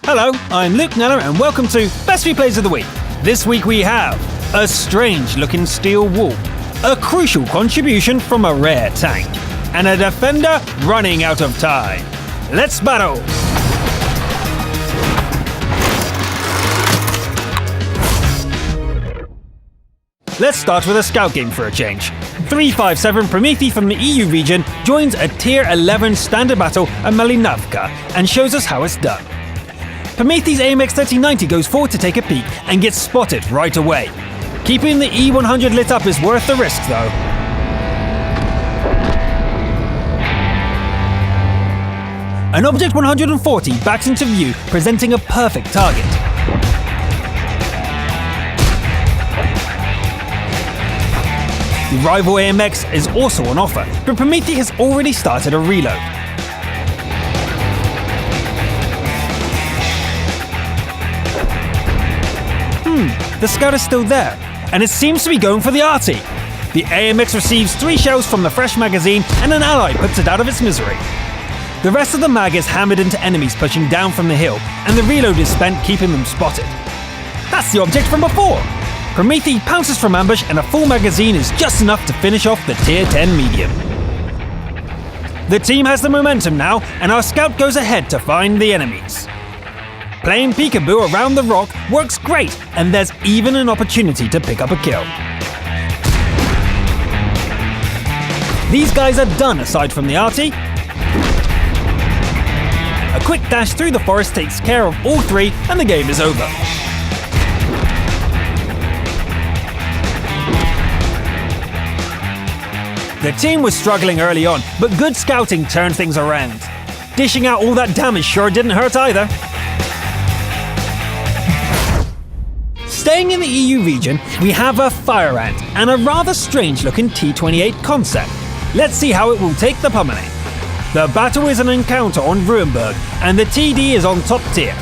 Hello, I'm Luke Neller and welcome to Best Replays of the Week. This week we have a strange-looking steel wall, a crucial contribution from a rare tank, and a defender running out of time. Let's battle! Let's start with a scout game for a change. 357 Prometheus from the EU region joins a Tier 11 standard battle at Malinavka and shows us how it's done. Prometheus AMX 3090 goes forward to take a peek and gets spotted right away. Keeping the E100 lit up is worth the risk though. An Object 140 backs into view, presenting a perfect target. The rival AMX is also on offer, but Prometheus has already started a reload. The scout is still there, and it seems to be going for the arty. The AMX receives 3 shells from the fresh magazine, and an ally puts it out of its misery. The rest of the mag is hammered into enemies pushing down from the hill, and the reload is spent keeping them spotted. That's the object from before! Prometheus pounces from ambush, and a full magazine is just enough to finish off the Tier 10 medium. The team has the momentum now, and our scout goes ahead to find the enemies. Playing peekaboo around the rock works great, and there's even an opportunity to pick up a kill. These guys are done aside from the arty. A quick dash through the forest takes care of all 3, and the game is over. The team was struggling early on, but good scouting turned things around. Dishing out all that damage sure didn't hurt either. Staying in the EU region, we have a Fire Ant and a rather strange-looking T-28 concept. Let's see how it will take the pummeling. The battle is an encounter on Ruinberg, and the TD is on top tier.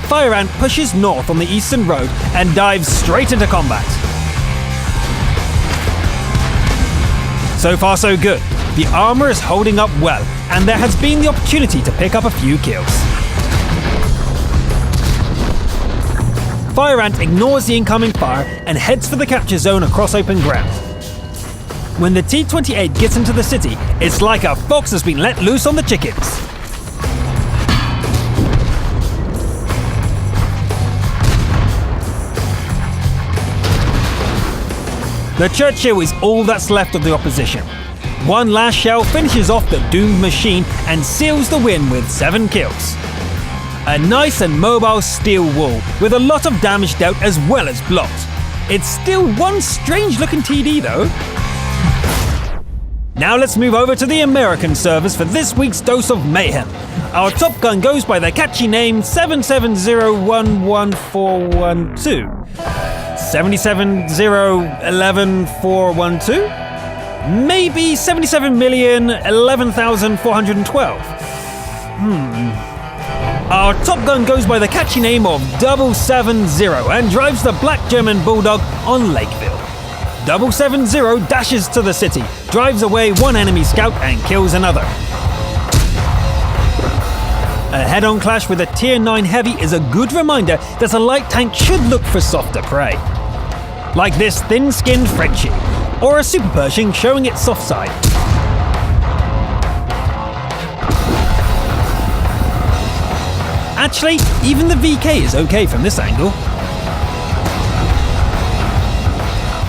Fire Ant pushes north on the eastern road and dives straight into combat. So far so good. The armor is holding up well, and there has been the opportunity to pick up a few kills. Fire Ant ignores the incoming fire and heads for the capture zone across open ground. When the T-28 gets into the city, it's like a fox has been let loose on the chickens. The Churchill is all that's left of the opposition. One last shell finishes off the doomed machine and seals the win with 7 kills. A nice and mobile steel wall with a lot of damage dealt as well as blocked. It's still one strange looking TD though. Now let's move over to the American servers for this week's dose of mayhem. Our top gun goes by the catchy name 770114112. 770114112? Maybe 77,011,412. Our top gun goes by the catchy name of 070 and drives the black German Bulldog on Lakeville. 070 dashes to the city, drives away one enemy scout and kills another. A head-on clash with a Tier 9 Heavy is a good reminder that a light tank should look for softer prey. Like this thin-skinned Frenchie, or a Super Pershing showing its soft side. Actually, even the VK is okay from this angle.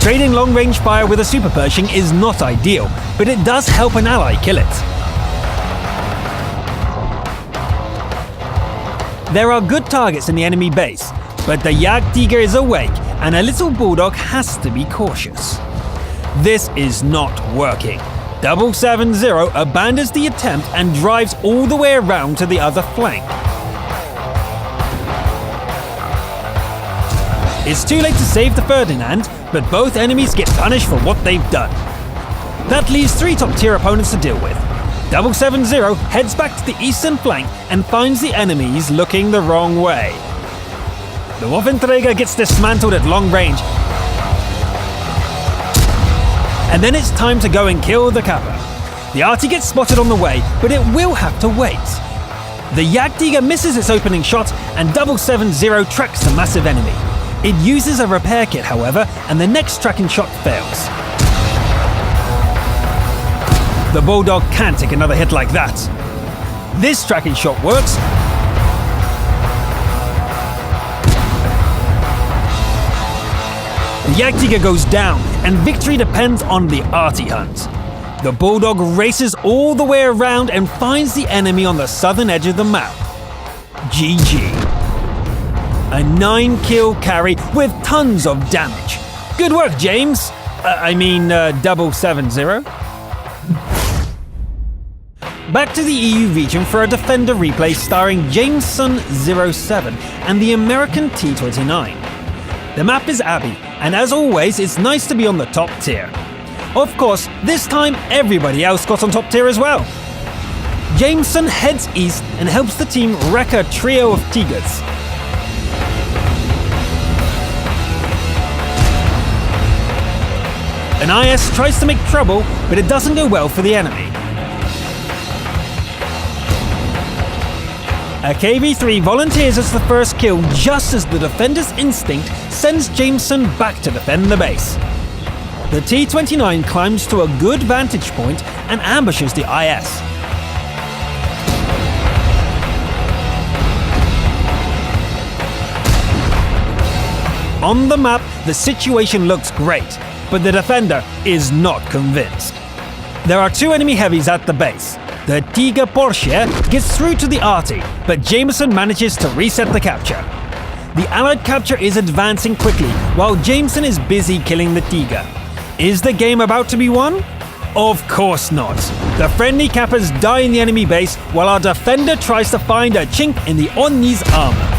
Trading long-range fire with a Super Pershing is not ideal, but it does help an ally kill it. There are good targets in the enemy base, but the Jagdtiger is awake, and a little Bulldog has to be cautious. This is not working. 070 abandons the attempt and drives all the way around to the other flank. It's too late to save the Ferdinand, but both enemies get punished for what they've done. That leaves 3 top-tier opponents to deal with. 070 heads back to the eastern flank and finds the enemies looking the wrong way. The Waffenträger gets dismantled at long range, and then it's time to go and kill the Kappa. The arty gets spotted on the way, but it will have to wait. The Jagdtiger misses its opening shot and 770 tracks the massive enemy. It uses a repair kit, however, and the next tracking shot fails. The Bulldog can't take another hit like that. This tracking shot works. The Jagdtiger goes down, and victory depends on the arty hunt. The Bulldog races all the way around and finds the enemy on the southern edge of the map. GG. A 9-kill carry with tons of damage. Good work, James. 770. Back to the EU region for a Defender replay starring Jameson-07 and the American T-29. The map is Abbey, and as always, it's nice to be on the top tier. Of course, this time everybody else got on top tier as well. Jameson heads east and helps the team wreck a trio of Tigers. An IS tries to make trouble, but it doesn't go well for the enemy. A KV-3 volunteers as the first kill just as the defender's instinct sends Jameson back to defend the base. The T-29 climbs to a good vantage point and ambushes the IS. On the map, the situation looks great, but the defender is not convinced. There are two enemy heavies at the base. The Tiger Porsche gets through to the arty, but Jameson manages to reset the capture. The Allied capture is advancing quickly, while Jameson is busy killing the Tiger. Is the game about to be won? Of course not. The friendly cappers die in the enemy base, while our defender tries to find a chink in the Onni's armor.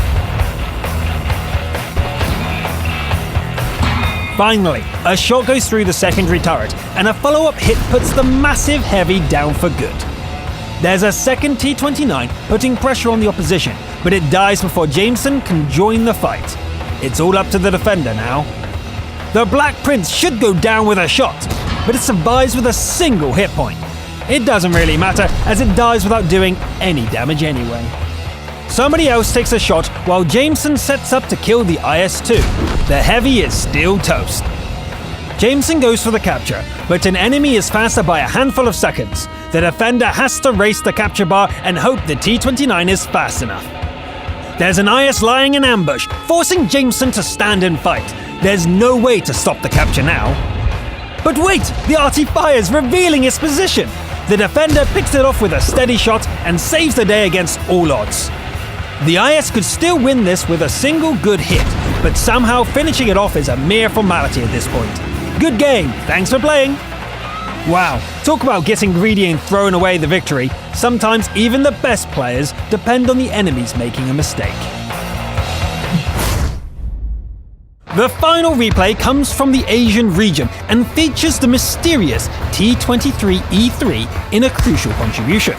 Finally, a shot goes through the secondary turret, and a follow-up hit puts the massive heavy down for good. There's a second T-29 putting pressure on the opposition, but it dies before Jameson can join the fight. It's all up to the defender now. The Black Prince should go down with a shot, but it survives with a single hit point. It doesn't really matter, as it dies without doing any damage anyway. Somebody else takes a shot while Jameson sets up to kill the IS-2. The heavy is still toast. Jameson goes for the capture, but an enemy is faster by a handful of seconds. The defender has to race the capture bar and hope the T-29 is fast enough. There's an IS lying in ambush, forcing Jameson to stand and fight. There's no way to stop the capture now. But wait! The arty fires, revealing its position! The defender picks it off with a steady shot and saves the day against all odds. The IS could still win this with a single good hit, but somehow finishing it off is a mere formality at this point. Good game, thanks for playing! Wow, talk about getting greedy and throwing away the victory. Sometimes even the best players depend on the enemies making a mistake. The final replay comes from the Asian region and features the mysterious T-23E3 in a crucial contribution.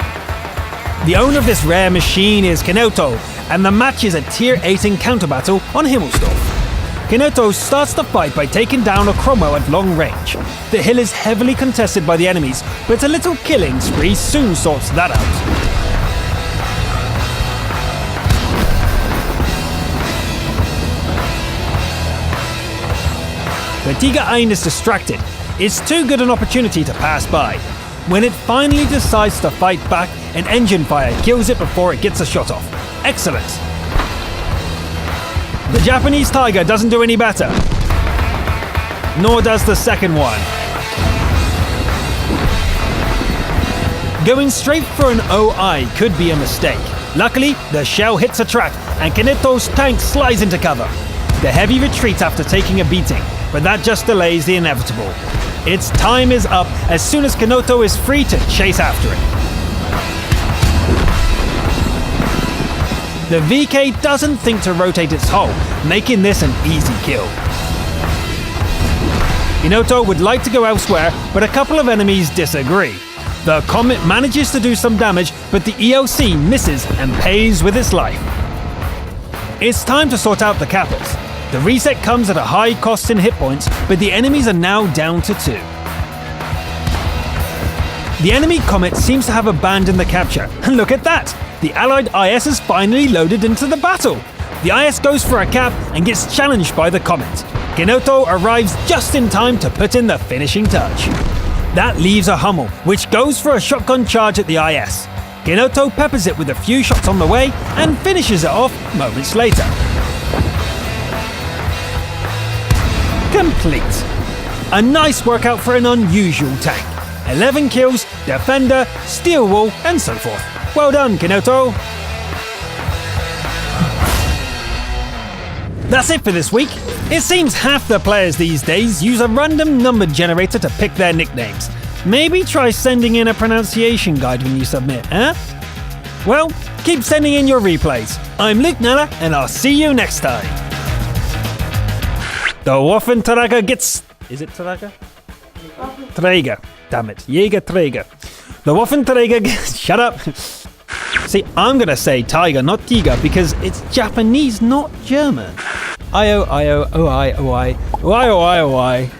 The owner of this rare machine is Kenoto, and the match is a Tier 8 encounter battle on Himmelsdorf. Kenoto starts the fight by taking down a Cromwell at long range. The hill is heavily contested by the enemies, but a little killing spree soon sorts that out. The Tiger Ain is distracted. It's too good an opportunity to pass by. When it finally decides to fight back, an engine fire kills it before it gets a shot off. Excellent. The Japanese Tiger doesn't do any better. Nor does the second one. Going straight for an OI could be a mistake. Luckily, the shell hits a trap, and Keneto's tank slides into cover. The heavy retreats after taking a beating, but that just delays the inevitable. Its time is up as soon as Kenoto is free to chase after it. The VK doesn't think to rotate its hull, making this an easy kill. Kenoto would like to go elsewhere, but a couple of enemies disagree. The Comet manages to do some damage, but the ELC misses and pays with its life. It's time to sort out the cappers. The reset comes at a high cost in hit points, but the enemies are now down to 2. The enemy Comet seems to have abandoned the capture, and look at that! the Allied IS is finally loaded into the battle. The IS goes for a cap and gets challenged by the Comet. Genoto arrives just in time to put in the finishing touch. That leaves a Hummel, which goes for a shotgun charge at the IS. Genoto peppers it with a few shots on the way and finishes it off moments later. Complete. A nice workout for an unusual tank. 11 kills, defender, steel wall, and so forth. Well done, Genoto! That's it for this week. It seems half the players these days use a random number generator to pick their nicknames. Maybe try sending in a pronunciation guide when you submit, huh? Well, keep sending in your replays. I'm Luke Nella, and I'll see you next time. The Waffenträger gets... Is it Träger? Träger. Damn it. Jägerträger. The Waffenträger gets... Shut up. See, I'm gonna say tiger, not tiger, because it's Japanese, not German. I-O, I-O, O-I, O-I, O-I, O-I, O-I.